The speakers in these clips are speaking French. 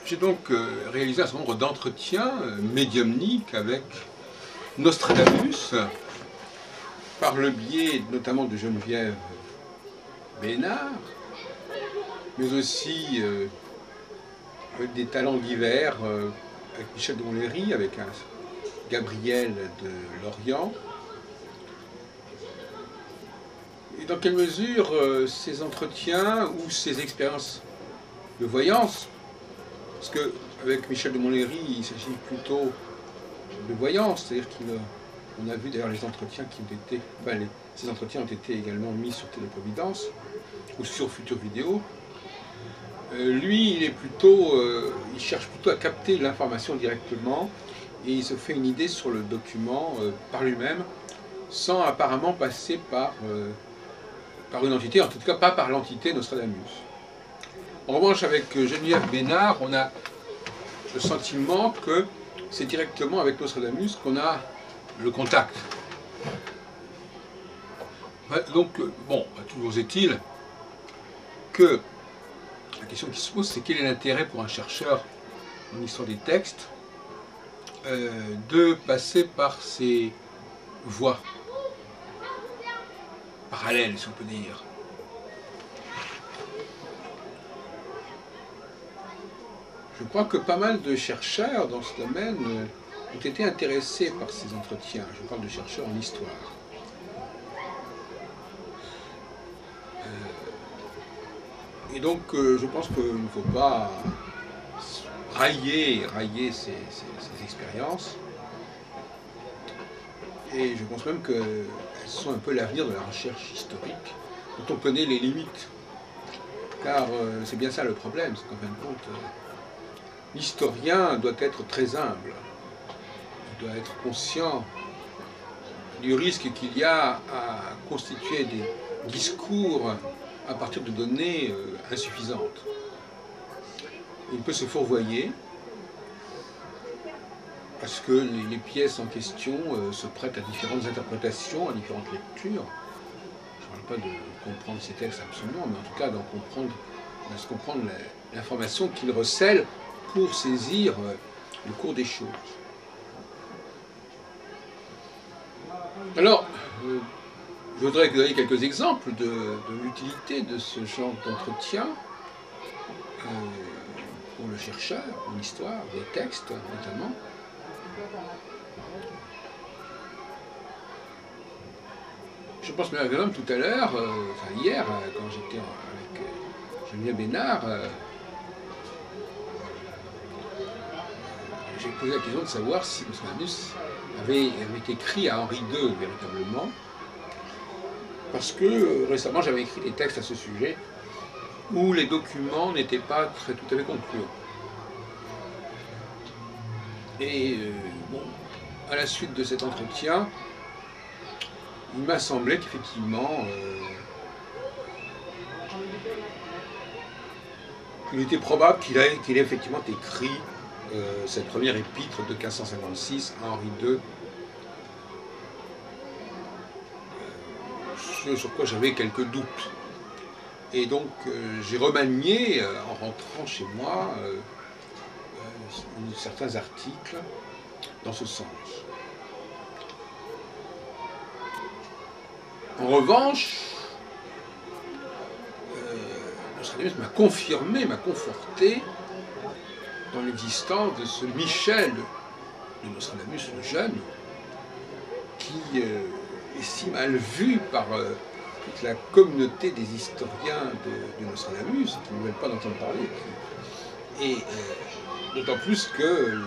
J'ai donc réalisé un certain nombre d'entretiens médiumniques avec Nostradamus, par le biais notamment de Geneviève Bénard, mais aussi avec des talents divers, avec Michel de Montlhéry, avec un Gabriel de Lorient. Et dans quelle mesure ces entretiens ou ces expériences de voyance, parce qu'avec Michel de Montlhéry, il s'agit plutôt de voyance, c'est-à-dire qu'on a vu d'ailleurs les entretiens qui ont été, ces entretiens ont été également mis sur Téléprovidence ou sur Future Vidéo. Lui, il cherche plutôt à capter l'information directement et il se fait une idée sur le document par lui-même, sans apparemment passer par une entité, en tout cas pas par l'entité Nostradamus. En revanche, avec Geneviève Bénard, on a le sentiment que c'est directement avec Nostradamus qu'on a le contact. Donc, bon, toujours est-il que la question qui se pose, c'est quel est l'intérêt pour un chercheur en histoire des textes de passer par ces voies parallèles, si on peut dire. Je crois que pas mal de chercheurs dans ce domaine ont été intéressés par ces entretiens. Je parle de chercheurs en histoire. Et donc, je pense qu'il ne faut pas railler ces expériences. Et je pense même qu'elles sont un peu l'avenir de la recherche historique, dont on connaît les limites. Car c'est bien ça le problème, c'est qu'en fin de compte, l'historien doit être très humble. Il doit être conscient du risque qu'il y a à constituer des discours à partir de données insuffisantes. Il peut se fourvoyer parce que les pièces en question se prêtent à différentes interprétations, à différentes lectures. Je ne parle pas de comprendre ces textes absolument, mais en tout cas de se comprendre l'information qu'il recèle pour saisir le cours des choses. Alors, je voudrais donner quelques exemples de l'utilité de ce genre d'entretien pour le chercheur en histoire, des textes notamment. Je pense par exemple tout à l'heure, hier, quand j'étais avec Geneviève Bénard, j'ai posé la question de savoir si Nostradamus avait écrit à Henri II véritablement, parce que récemment j'avais écrit des textes à ce sujet où les documents n'étaient pas tout à fait concluants. Et bon, à la suite de cet entretien, il m'a semblé qu'effectivement, il était probable qu'il ait effectivement écrit cette première épître de 1556 à Henri II, sur quoi j'avais quelques doutes. Et donc j'ai remanié, en rentrant chez moi, certains articles dans ce sens. En revanche, Nostradamus m'a confirmé, m'a conforté dans l'existence de ce Michel de Nostradamus le jeune, qui est si mal vu par toute la communauté des historiens de Nostradamus, qui ne veulent pas d'entendre parler. Et d'autant plus que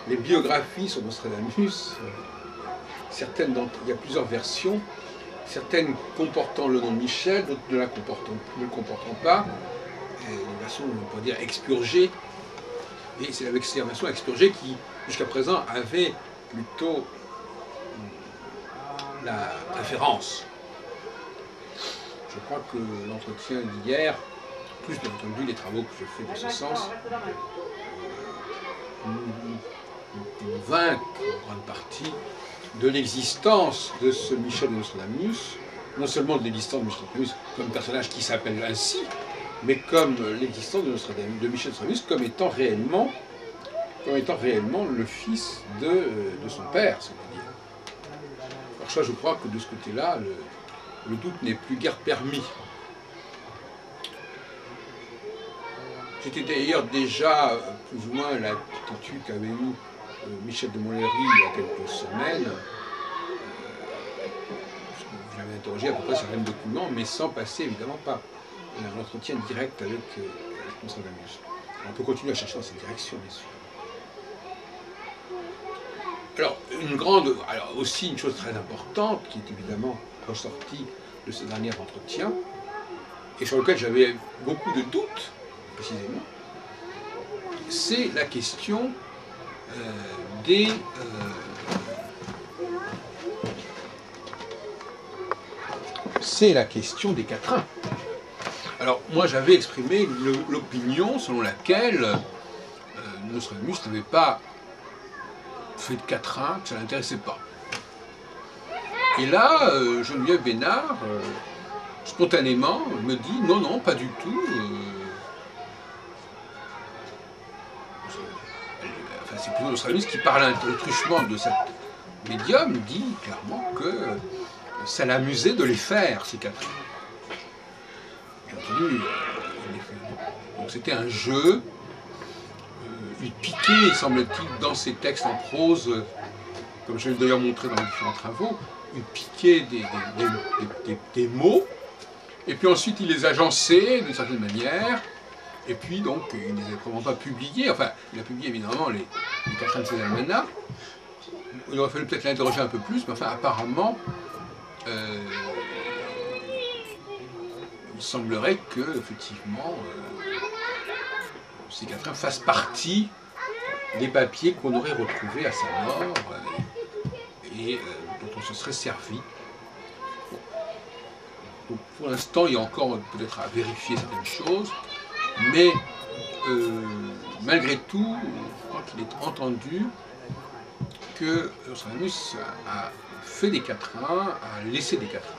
les biographies sur Nostradamus, il y a plusieurs versions, certaines comportant le nom de Michel, d'autres ne le comportant pas, les versions, on peut dire, expurgées, et c'est avec ces versions expurgées qui, jusqu'à présent, avaient plutôt la préférence. Je crois que l'entretien d'hier, plus bien entendu les travaux que je fais dans ce sens, nous vainquent en grande partie de l'existence de ce Michel de Nostradamus, non seulement de l'existence de Nostradamus comme personnage qui s'appelle ainsi, mais comme l'existence de Michel Nostradamus comme étant réellement le fils de son père, si on peut dire. Alors ça, je crois que de ce côté-là, le doute n'est plus guère permis. C'était d'ailleurs déjà plus ou moins l'attitude qu'avait eue Michel de Montlhéry il y a quelques semaines. Je l'avais interrogé à peu près sur le même document, mais sans passer évidemment par un entretien direct avec Nostradamus. On peut continuer à chercher dans cette direction, bien sûr. Alors, aussi une chose très importante, qui est évidemment ressortie de ce dernier entretien, et sur lequel j'avais beaucoup de doutes, précisément, c'est la question des quatrains. Alors, moi, j'avais exprimé l'opinion selon laquelle Nostradamus n'avait pas fait de quatrain, que ça ne l'intéressait pas. Et là, Geneviève Bénard, spontanément, me dit non, non, pas du tout. Enfin, c'est plutôt Nostradamus qui, par l'autruchement de cette médium, dit clairement que ça l'amusait de les faire, ces quatrains. Bien entendu, donc c'était un jeu. Il piquait, semble-t-il, dans ses textes en prose, comme je l'ai d'ailleurs montré dans les différents travaux, il piquait des mots, et puis ensuite il les agençait d'une certaine manière, et puis donc il ne les a probablement pas publiés, enfin il a publié évidemment les quatrains de ses almanachs. Il aurait fallu peut-être l'interroger un peu plus, mais enfin apparemment il semblerait que effectivement ces quatrains fassent partie des papiers qu'on aurait retrouvés à sa mort et dont on se serait servi. Bon. Donc pour l'instant, il y a encore peut-être à vérifier certaines choses, mais malgré tout, je crois qu'il est entendu que Nostradamus a fait des quatrains, a laissé des quatrains.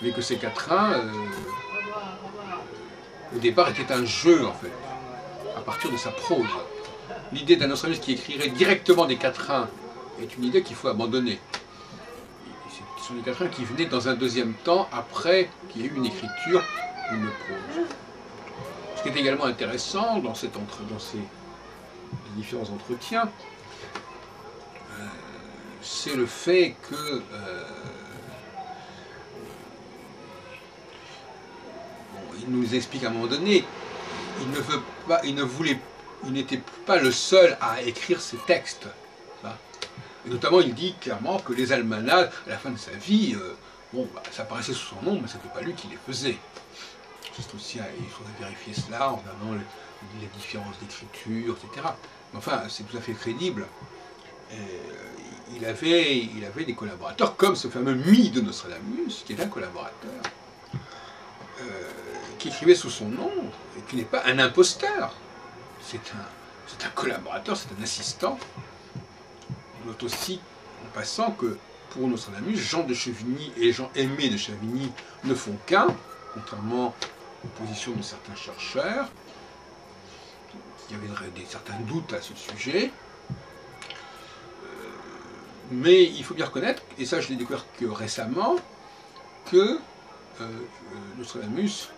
Mais que ces quatrains, au départ, étaient un jeu, en fait, à partir de sa prose. L'idée d'un Nostradamus qui écrirait directement des quatrains est une idée qu'il faut abandonner. Ce sont des quatrains qui venaient dans un deuxième temps, après qu'il y ait eu une écriture, une prose. Ce qui est également intéressant dans ces différents entretiens, c'est le fait que il nous explique à un moment donné, il n'était pas le seul à écrire ces textes. Et notamment, il dit clairement que les almanachs, à la fin de sa vie, ça apparaissait sous son nom, mais ce n'était pas lui qui les faisait. Juste aussi, il faudrait vérifier cela en regardant les différences d'écriture, etc. Mais enfin, c'est tout à fait crédible. Il avait des collaborateurs, comme ce fameux Mi de Nostradamus, qui est un collaborateur, qui écrivait sous son nom, et qui n'est pas un imposteur. C'est un collaborateur, c'est un assistant. On note aussi, en passant, que pour Nostradamus, Jean de Chevigny et Jean Aimé de Chavigny ne font qu'un, contrairement aux positions de certains chercheurs, qui avaient certains doutes à ce sujet. Mais il faut bien reconnaître, et ça je l'ai découvert que récemment, que Nostradamus,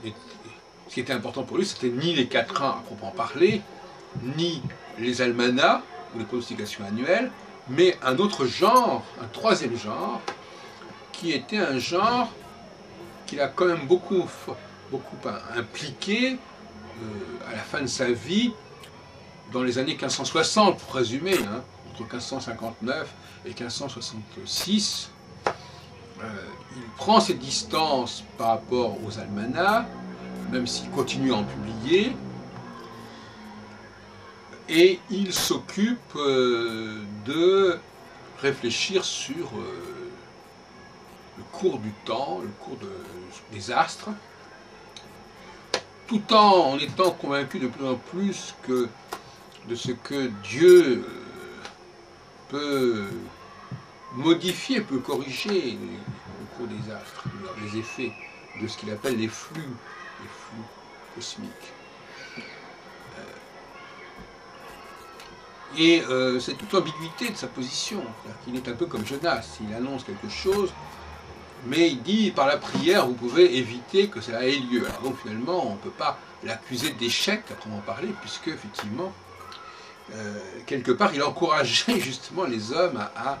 ce qui était important pour lui, c'était ni les quatrains à proprement parler, ni les almanachs, ou les pronostications annuelles, mais un autre genre, un troisième genre, qui était un genre qu'il a quand même beaucoup impliqué à la fin de sa vie, dans les années 1560, pour résumer, hein, entre 1559 et 1566. Il prend ses distances par rapport aux almanachs, même s'il continue à en publier, et il s'occupe de réfléchir sur le cours du temps, le cours des astres, tout en étant convaincu de plus en plus de ce que Dieu peut modifier, peut corriger le parcours des astres, les effets de ce qu'il appelle les flux cosmiques. Et c'est toute l'ambiguïté de sa position. Il est un peu comme Jonas, il annonce quelque chose, mais il dit par la prière vous pouvez éviter que cela ait lieu. Alors donc finalement on ne peut pas l'accuser d'échec à proprement parler, puisque effectivement quelque part il encourageait justement les hommes à